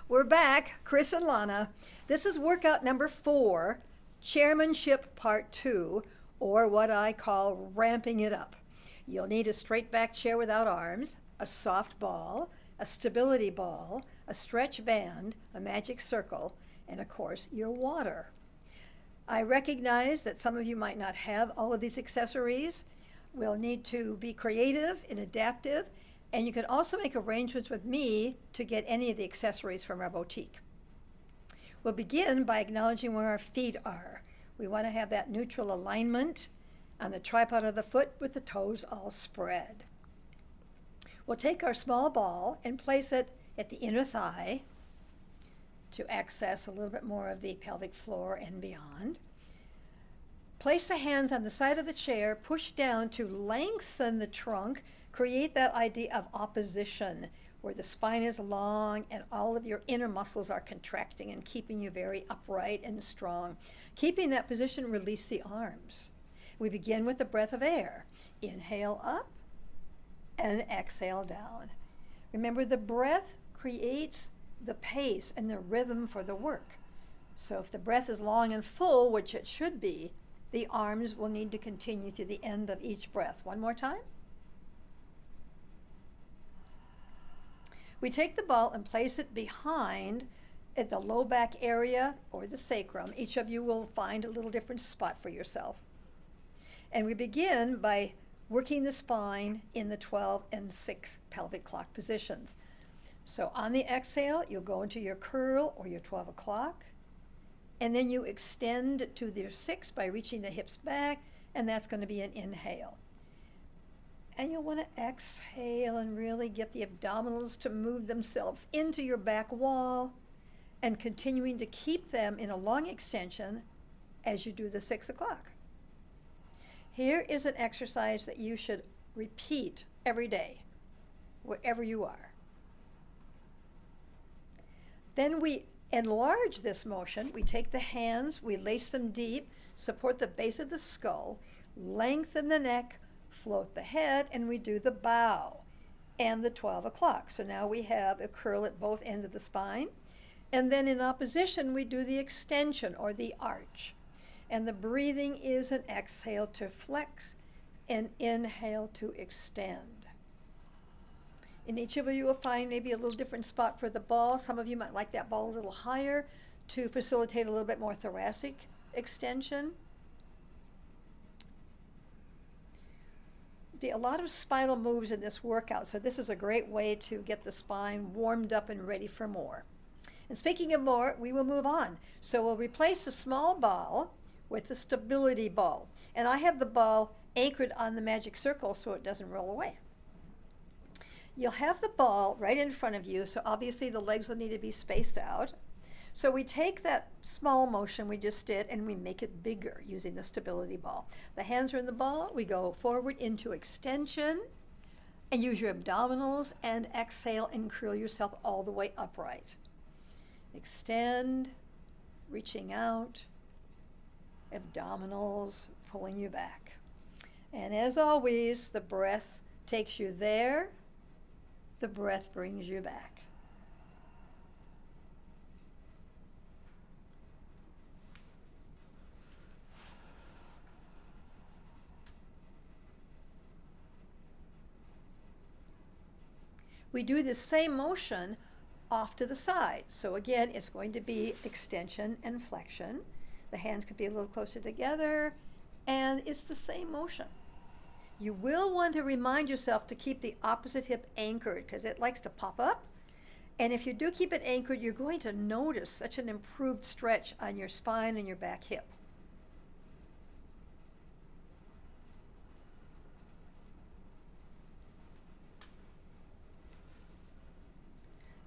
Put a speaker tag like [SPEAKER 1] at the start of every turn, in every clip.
[SPEAKER 1] We're back, Chris and Lonna. This is workout number 4, Chairmanship Part 2, or what I call ramping it up. You'll need a straight back chair without arms, a soft ball, a stability ball, a stretch band, a magic circle, and of course, your water. I recognize that some of you might not have all of these accessories. We'll need to be creative and adaptive, and you can also make arrangements with me to get any of the accessories from our boutique. We'll begin by acknowledging where our feet are. We want to have that neutral alignment on the tripod of the foot with the toes all spread. We'll take our small ball and place it at the inner thigh to access a little bit more of the pelvic floor and beyond. Place the hands on the side of the chair, push down to lengthen the trunk, create that idea of opposition where the spine is long and all of your inner muscles are contracting and keeping you very upright and strong. Keeping that position, release the arms. We begin with a breath of air. Inhale up and exhale down. Remember, the breath creates the pace and the rhythm for the work. So if the breath is long and full, which it should be, the arms will need to continue through the end of each breath. One more time. We take the ball and place it behind at the low back area or the sacrum. Each of you will find a little different spot for yourself. And we begin by working the spine in the 12 and 6 pelvic clock positions. So on the exhale, you'll go into your curl or your 12 o'clock, and then you extend to your 6 by reaching the hips back, and that's going to be an inhale. And you'll want to exhale and really get the abdominals to move themselves into your back wall and continuing to keep them in a long extension as you do the 6 o'clock. Here is an exercise that you should repeat every day, wherever you are. Then we enlarge this motion. We take the hands, we lace them deep, support the base of the skull, lengthen the neck, float the head, and we do the bow and the 12 o'clock. So now we have a curl at both ends of the spine. And then in opposition, we do the extension or the arch. And the breathing is an exhale to flex and inhale to extend. And each of you will find maybe a little different spot for the ball. Some of you might like that ball a little higher to facilitate a little bit more thoracic extension. Be a lot of spinal moves in this workout, so this is a great way to get the spine warmed up and ready for more. And speaking of more, we will move on. So we'll replace the small ball with the stability ball. And I have the ball anchored on the magic circle so it doesn't roll away. You'll have the ball right in front of you, so obviously the legs will need to be spaced out. So we take that small motion we just did and we make it bigger using the stability ball. The hands are in the ball, we go forward into extension and use your abdominals and exhale and curl yourself all the way upright. Extend, reaching out, abdominals pulling you back. And as always, the breath takes you there, the breath brings you back. We do the same motion off to the side. So again, it's going to be extension and flexion. The hands could be a little closer together, and it's the same motion. You will want to remind yourself to keep the opposite hip anchored because it likes to pop up. And if you do keep it anchored, you're going to notice such an improved stretch on your spine and your back hip.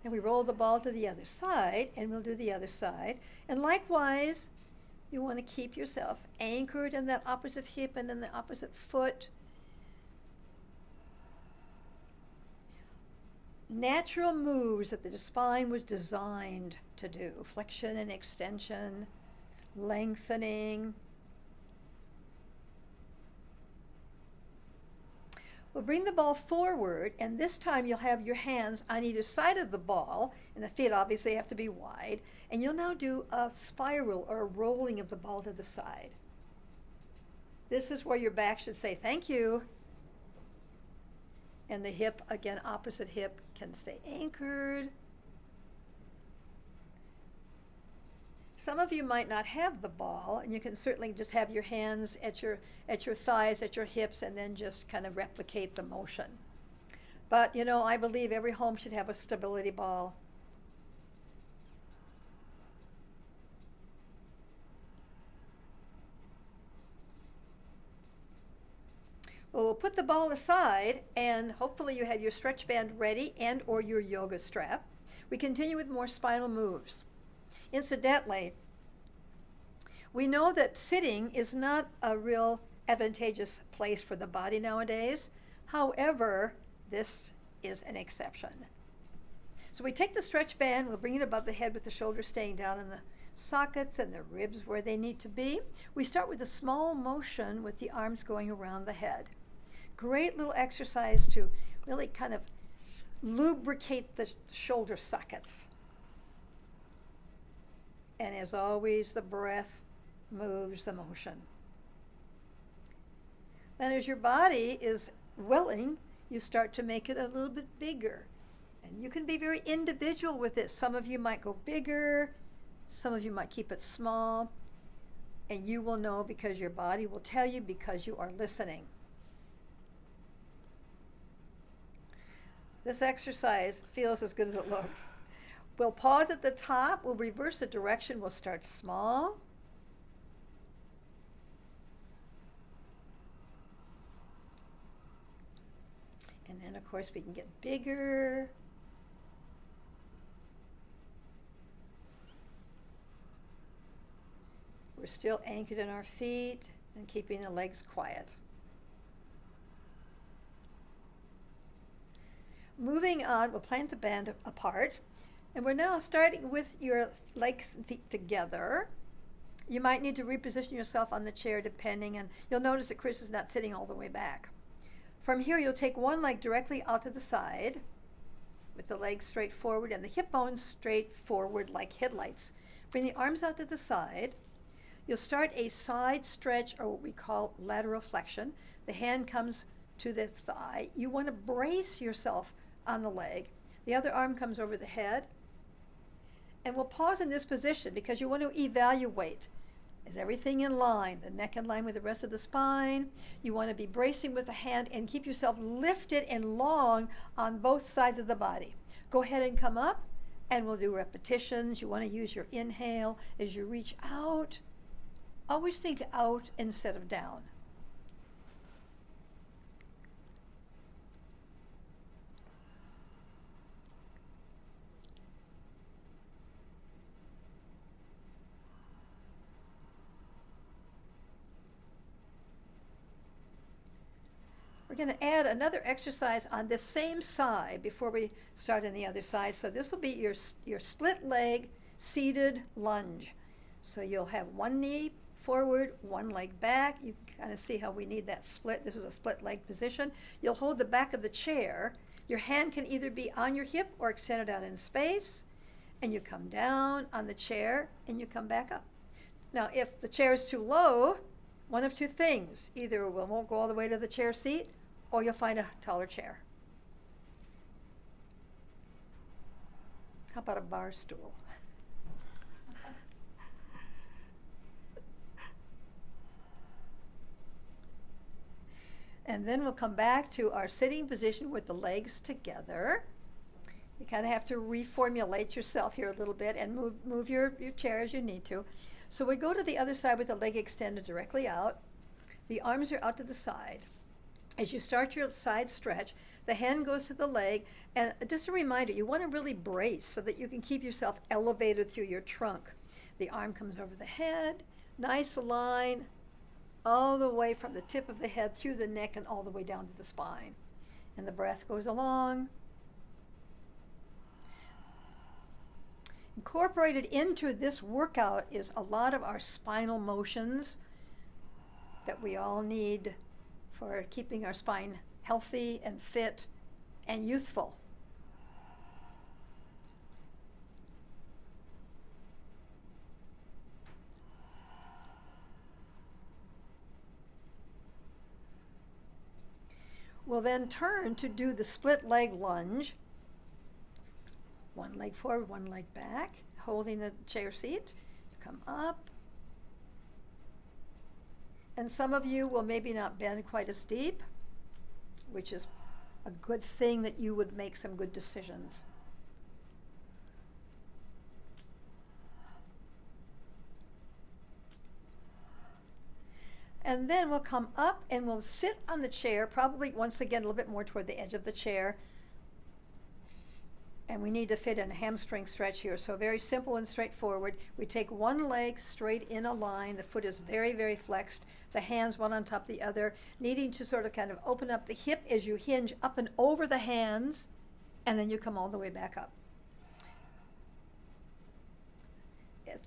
[SPEAKER 1] And we roll the ball to the other side, and we'll do the other side. And likewise, you want to keep yourself anchored in that opposite hip and in the opposite foot. Natural moves that the spine was designed to do. Flexion and extension, lengthening. We'll bring the ball forward, and this time you'll have your hands on either side of the ball, and the feet obviously have to be wide, and you'll now do a spiral or a rolling of the ball to the side. This is where your back should say thank you, and the hip, again, opposite hip, can stay anchored. Some of you might not have the ball, and you can certainly just have your hands at your thighs, at your hips, and then just kind of replicate the motion. But, you know, I believe every home should have a stability ball. Well, we'll put the ball aside, and hopefully you have your stretch band ready and or your yoga strap. We continue with more spinal moves. Incidentally, we know that sitting is not a real advantageous place for the body nowadays. However, this is an exception. So we take the stretch band, we'll bring it above the head with the shoulders staying down in the sockets and the ribs where they need to be. We start with a small motion with the arms going around the head. Great little exercise to really kind of lubricate the shoulder sockets. And as always, the breath moves the motion. Then as your body is willing, you start to make it a little bit bigger. And you can be very individual with it. Some of you might go bigger, some of you might keep it small, and you will know because your body will tell you because you are listening. This exercise feels as good as it looks. We'll pause at the top, we'll reverse the direction, we'll start small. And then of course we can get bigger. We're still anchored in our feet and keeping the legs quiet. Moving on, we'll plant the band apart. And we're now starting with your legs and feet together. You might need to reposition yourself on the chair depending, and you'll notice that Chris is not sitting all the way back. From here, you'll take one leg directly out to the side with the legs straight forward and the hip bones straight forward like headlights. Bring the arms out to the side. You'll start a side stretch, or what we call lateral flexion. The hand comes to the thigh. You want to brace yourself on the leg. The other arm comes over the head. And we'll pause in this position because you want to evaluate. Is everything in line? The neck in line with the rest of the spine. You want to be bracing with the hand and keep yourself lifted and long on both sides of the body. Go ahead and come up, and we'll do repetitions. You want to use your inhale as you reach out. Always think out instead of down. We're going to add another exercise on this same side before we start on the other side. So this will be your split leg seated lunge. So you'll have one knee forward, one leg back. You can kind of see how we need that split. This is a split leg position. You'll hold the back of the chair. Your hand can either be on your hip or extended out in space. And you come down on the chair and you come back up. Now, if the chair is too low, one of two things. Either we won't go all the way to the chair seat, or you'll find a taller chair. How about a bar stool? And then we'll come back to our sitting position with the legs together. You kind of have to reformulate yourself here a little bit and move your chair as you need to. So we go to the other side with the leg extended directly out. The arms are out to the side. As you start your side stretch, the hand goes to the leg, and just a reminder, you want to really brace so that you can keep yourself elevated through your trunk. The arm comes over the head, nice line, all the way from the tip of the head through the neck and all the way down to the spine. And the breath goes along. Incorporated into this workout is a lot of our spinal motions that we all need for keeping our spine healthy and fit and youthful. We'll then turn to do the split leg lunge. One leg forward, one leg back, holding the chair seat. Come up. And some of you will maybe not bend quite as deep, which is a good thing that you would make some good decisions. And then we'll come up and we'll sit on the chair, probably once again a little bit more toward the edge of the chair. And we need to fit in a hamstring stretch here. So very simple and straightforward. We take one leg straight in a line. The foot is very, very flexed. The hands one on top of the other, needing to sort of kind of open up the hip as you hinge up and over the hands, and then you come all the way back up.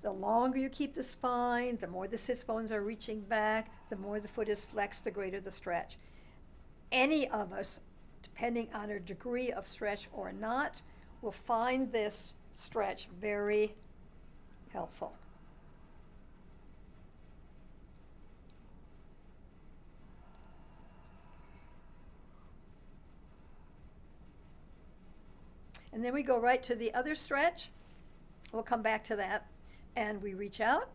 [SPEAKER 1] The longer you keep the spine, the more the sits bones are reaching back, the more the foot is flexed, the greater the stretch. Any of us, depending on our degree of stretch or not, will find this stretch very helpful. And then we go right to the other stretch. We'll come back to that. And we reach out.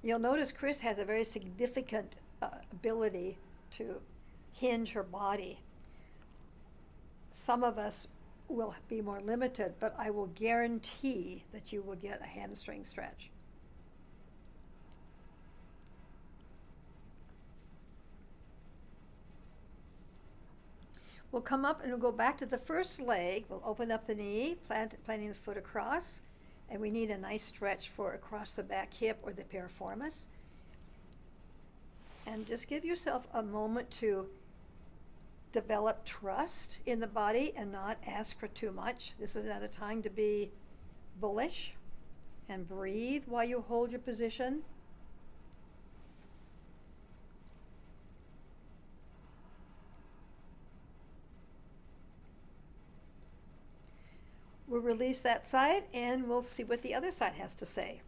[SPEAKER 1] You'll notice Chris has a very significant ability to hinge her body. Some of us will be more limited, but I will guarantee that you will get a hamstring stretch. We'll come up and we'll go back to the first leg. We'll open up the knee, planting the foot across. And we need a nice stretch for across the back hip or the piriformis. And just give yourself a moment to develop trust in the body and not ask for too much. This is not a time to be bullish. And breathe while you hold your position. We'll release that side and we'll see what the other side has to say.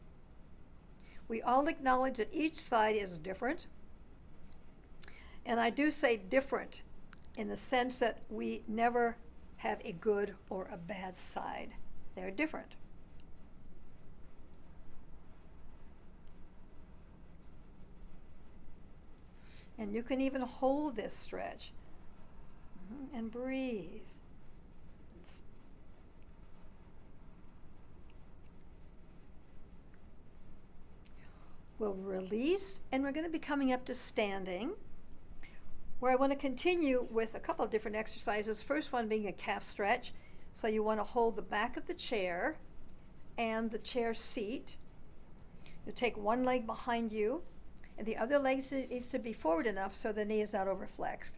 [SPEAKER 1] We all acknowledge that each side is different. And I do say different in the sense that we never have a good or a bad side. They're different. And you can even hold this stretch and breathe. We'll release, and we're going to be coming up to standing, where I want to continue with a couple of different exercises. First one being a calf stretch. So you want to hold the back of the chair and the chair seat. You take one leg behind you, and the other leg needs to be forward enough so the knee is not overflexed.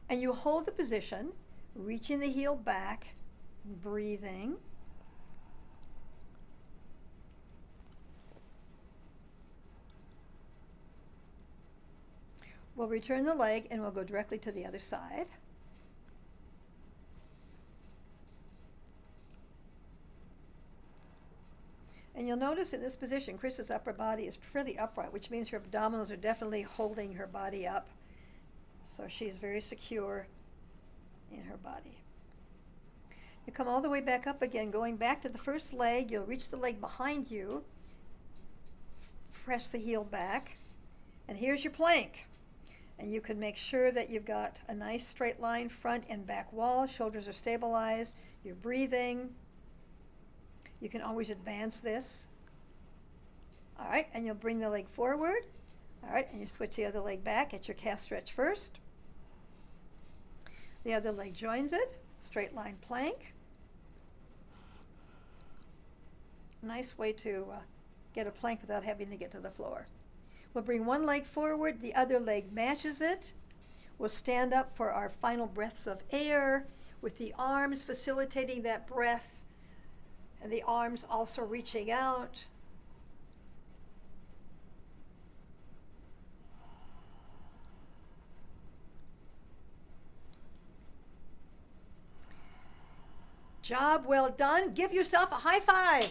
[SPEAKER 1] And you hold the position, reaching the heel back, breathing. We'll return the leg and we'll go directly to the other side. And you'll notice in this position, Chris's upper body is pretty upright, which means her abdominals are definitely holding her body up. So she's very secure in her body. You come all the way back up again, going back to the first leg. You'll reach the leg behind you, press the heel back, and here's your plank. And you can make sure that you've got a nice straight line front and back wall. Shoulders are stabilized. You're breathing. You can always advance this. All right, and you'll bring the leg forward. All right, and you switch the other leg back. Get your calf stretch first. The other leg joins it. Straight line plank. Nice way to get a plank without having to get to the floor. We'll bring one leg forward, the other leg matches it. We'll stand up for our final breaths of air. with the arms facilitating that breath, and the arms also reaching out. Job well done. Give yourself a high five.